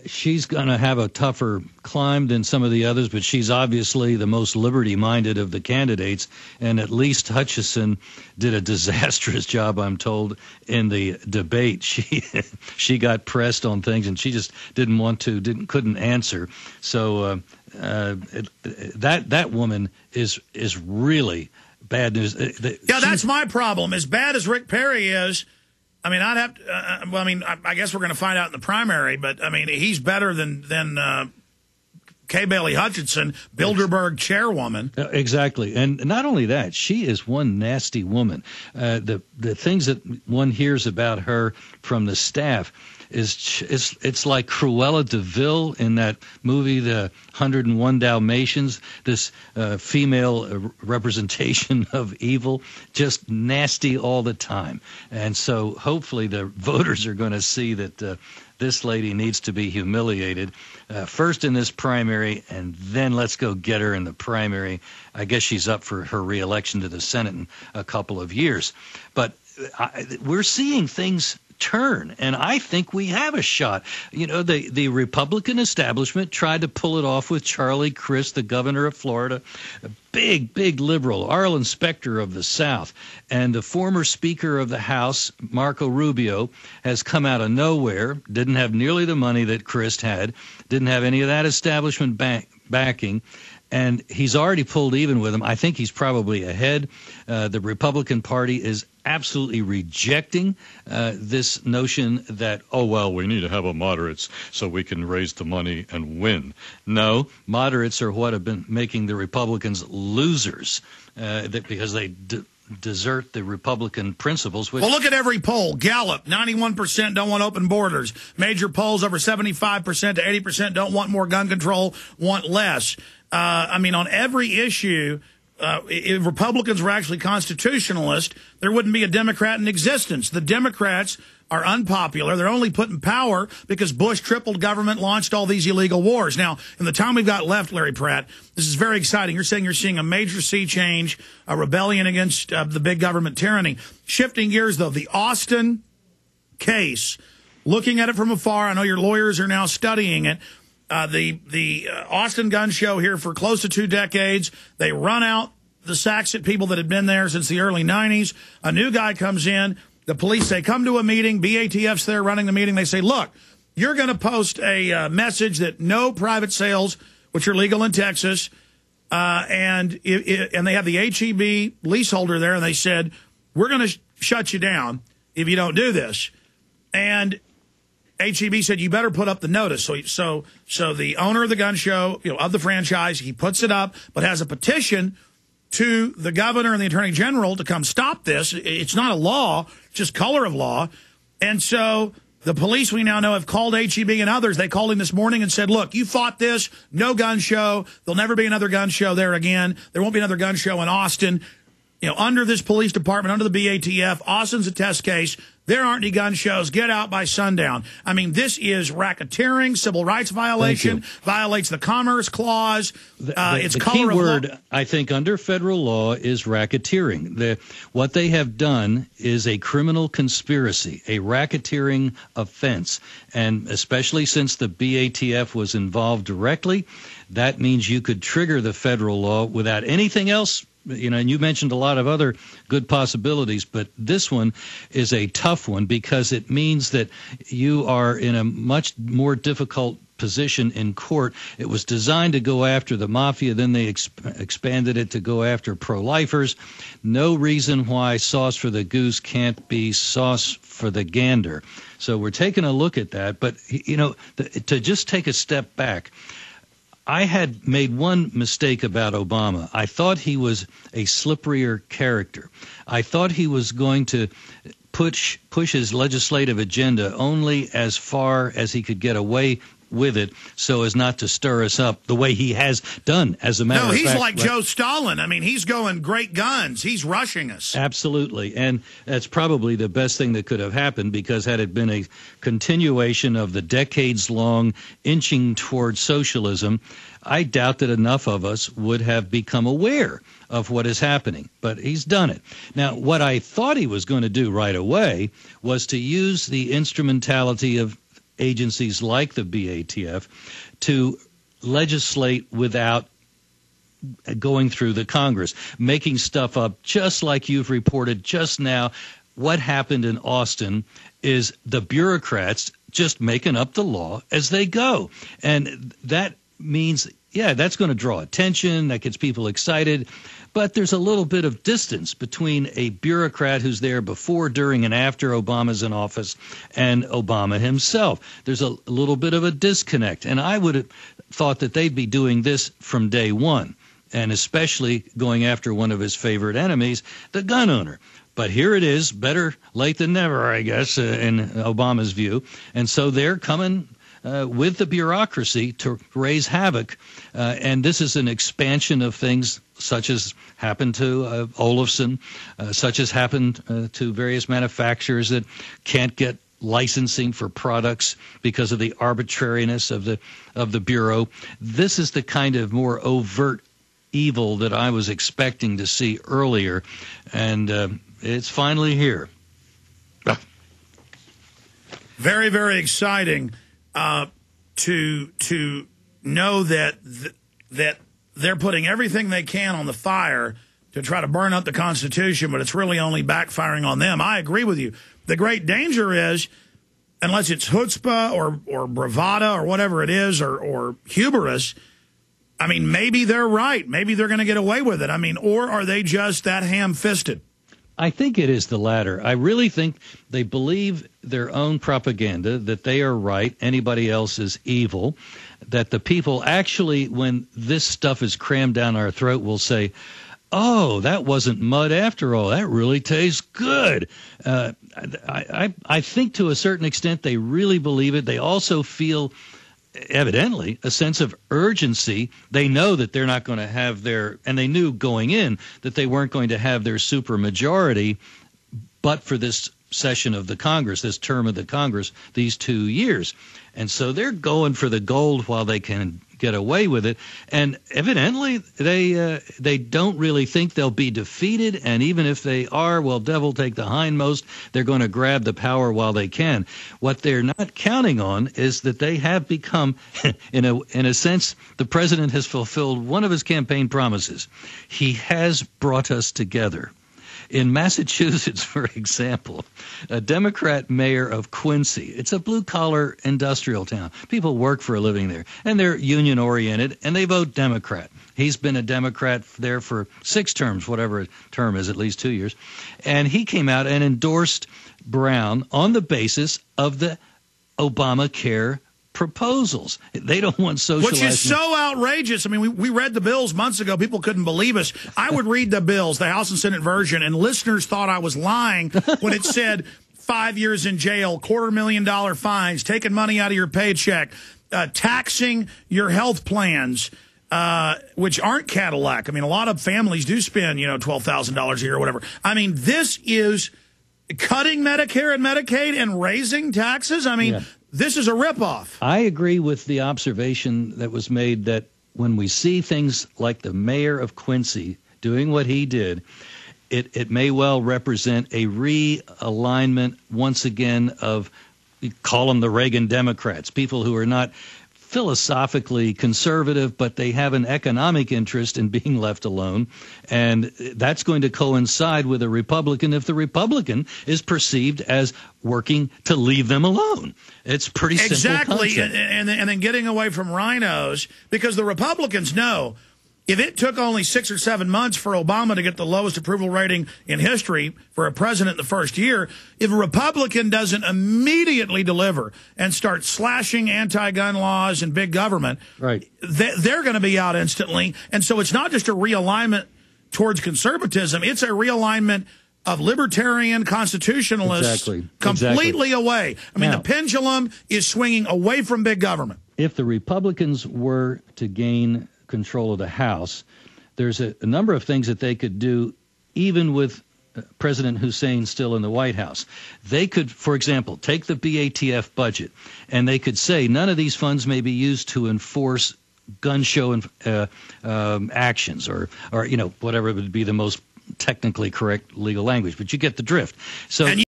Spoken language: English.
she's going to have a tougher climb than some of the others, but she's obviously the most liberty-minded of the candidates, and at least Hutchison did a disastrous job, I'm told, in the debate. She got pressed on things, and she just couldn't answer. So that woman is really bad news. That's my problem. As bad as Rick Perry is, I mean, I'd have to, I guess we're going to find out in the primary, but, I mean, he's better than Kay Bailey Hutchinson, Bilderberg chairwoman. Exactly. And not only that, she is one nasty woman. The things that one hears about her from the staff it's like Cruella de Vil in that movie, The 101 Dalmatians, this female representation of evil, just nasty all the time. And so hopefully the voters are going to see that this lady needs to be humiliated first in this primary, and then let's go get her in the primary. I guess she's up for her reelection to the Senate in a couple of years. But we're seeing things turn, and I think we have a shot. You know, the Republican establishment tried to pull it off with Charlie Crist, the governor of Florida, a big liberal, Arlen Specter of the South, and the former Speaker of the House, Marco Rubio, has come out of nowhere, didn't have nearly the money that Crist had, didn't have any of that establishment backing, and he's already pulled even with him. I think he's probably ahead. The Republican Party is absolutely rejecting this notion that, we need to have a moderates so we can raise the money and win. No, moderates are what have been making the Republicans losers because they desert the Republican principles. Well, look at every poll. Gallup, 91% don't want open borders. Major polls, over 75% to 80% don't want more gun control, want less. On every issue, if Republicans were actually constitutionalist, there wouldn't be a Democrat in existence. The Democrats are unpopular. They're only put in power because Bush tripled government, launched all these illegal wars. Now, in the time we've got left, Larry Pratt, this is very exciting. You're saying you're seeing a major sea change, a rebellion against the big government tyranny. Shifting gears, though, the Austin case, looking at it from afar, I know your lawyers are now studying it. The Austin gun show here for close to 2 decades. They run out the sacks at people that had been there since the early 90s. A new guy comes in. The police say, come to a meeting. BATF's there running the meeting. They say, look, you're going to post a message that no private sales, which are legal in Texas, and they have the HEB leaseholder there, and they said, we're going to shut you down if you don't do this. And HEB said, you better put up the notice. So the owner of the gun show, of the franchise, he puts it up, but has a petition to the governor and the attorney general to come stop this. It's not a law, it's just color of law. And so the police, we now know, have called HEB and others. They called him this morning and said, look, you fought this, no gun show. There'll never be another gun show there again. There won't be another gun show in Austin. Under this police department, under the BATF, Austin's a test case. There aren't any gun shows. Get out by sundown. This is racketeering, civil rights violation, violates the Commerce Clause. It's color key of word, law. I think, under federal law is racketeering. What they have done is a criminal conspiracy, a racketeering offense. And especially since the BATF was involved directly, that means you could trigger the federal law without anything else. And you mentioned a lot of other good possibilities, but this one is a tough one because it means that you are in a much more difficult position in court. It was designed to go after the mafia, then they expanded it to go after pro-lifers. No reason why sauce for the goose can't be sauce for the gander. So we're taking a look at that, but to just take a step back, I had made one mistake about Obama. I thought he was a slipperier character. I thought he was going to push his legislative agenda only as far as he could get away with it so as not to stir us up the way he has done, as a matter of fact. No, he's like Joe Stalin. He's going great guns. He's rushing us. Absolutely. And that's probably the best thing that could have happened, because had it been a continuation of the decades-long inching toward socialism, I doubt that enough of us would have become aware of what is happening. But he's done it. Now, what I thought he was going to do right away was to use the instrumentality of agencies like the BATF to legislate without going through the Congress, making stuff up just like you've reported just now. What happened in Austin is the bureaucrats just making up the law as they go. And that means, yeah, that's going to draw attention. That gets people excited. But there's a little bit of distance between a bureaucrat who's there before, during, and after Obama's in office and Obama himself. There's a little bit of a disconnect. And I would have thought that they'd be doing this from day one, and especially going after one of his favorite enemies, the gun owner. But here it is, better late than never, I guess, in Obama's view. And so they're coming with the bureaucracy to raise havoc. And this is an expansion of things such as happened to Olufsen, such as happened to various manufacturers that can't get licensing for products because of the arbitrariness of the Bureau. This is the kind of more overt evil that I was expecting to see earlier, and it's finally here. Very, very exciting to know that that they're putting everything they can on the fire to try to burn up the Constitution, but it's really only backfiring on them. I agree with you. The great danger is, unless it's chutzpah or bravado or whatever it is, or hubris, I mean, maybe they're right. Maybe they're going to get away with it. I mean, or are they just that ham-fisted? I think it is the latter. I really think they believe their own propaganda, that they are right, anybody else is evil, that the people actually, when this stuff is crammed down our throat, will say, oh, that wasn't mud after all. That really tastes good. I think to a certain extent they really believe it. They also feel, evidently, a sense of urgency. They know that they're not going to have their, and they knew going in that they weren't going to have their supermajority, but for this session of the Congress, this term of the Congress, these 2 years. And so they're going for the gold while they can get away with it. And evidently, they don't really think they'll be defeated. And even if they are, well, devil take the hindmost. They're going to grab the power while they can. What they're not counting on is that they have become, in a sense, the president has fulfilled one of his campaign promises. He has brought us together. In Massachusetts, for example, a Democrat mayor of Quincy, it's a blue-collar industrial town. People work for a living there, and they're union-oriented, and they vote Democrat. He's been a Democrat there for 6 terms, whatever a term is, at least 2 years. And he came out and endorsed Brown on the basis of the Obamacare proposals. They don't want socializing. Which is so outrageous. I mean, we read the bills months ago. People couldn't believe us. I would read the bills, the House and Senate version, and listeners thought I was lying when it said 5 years in jail, $250,000 fines, taking money out of your paycheck, taxing your health plans, which aren't Cadillac. I mean, a lot of families do spend, $12,000 a year or whatever. I mean, this is cutting Medicare and Medicaid and raising taxes. I mean, This is a ripoff. I agree with the observation that was made that when we see things like the mayor of Quincy doing what he did, it may well represent a realignment once again of, call them the Reagan Democrats, people who are not philosophically conservative, but they have an economic interest in being left alone. And that's going to coincide with a Republican if the Republican is perceived as working to leave them alone. It's pretty simple Exactly. concept. And then getting away from rhinos, because the Republicans know if it took only 6 or 7 months for Obama to get the lowest approval rating in history for a president in the first year, if a Republican doesn't immediately deliver and start slashing anti-gun laws and big government, right, they're going to be out instantly. And so it's not just a realignment towards conservatism. It's a realignment of libertarian constitutionalists completely away. I mean, the pendulum is swinging away from big government. If the Republicans were to gain control of the House, there's a number of things that they could do, even with President Hussein still in the White House. They could, for example, take the BATF budget, and they could say none of these funds may be used to enforce gun show actions, or whatever would be the most technically correct legal language. But you get the drift. So.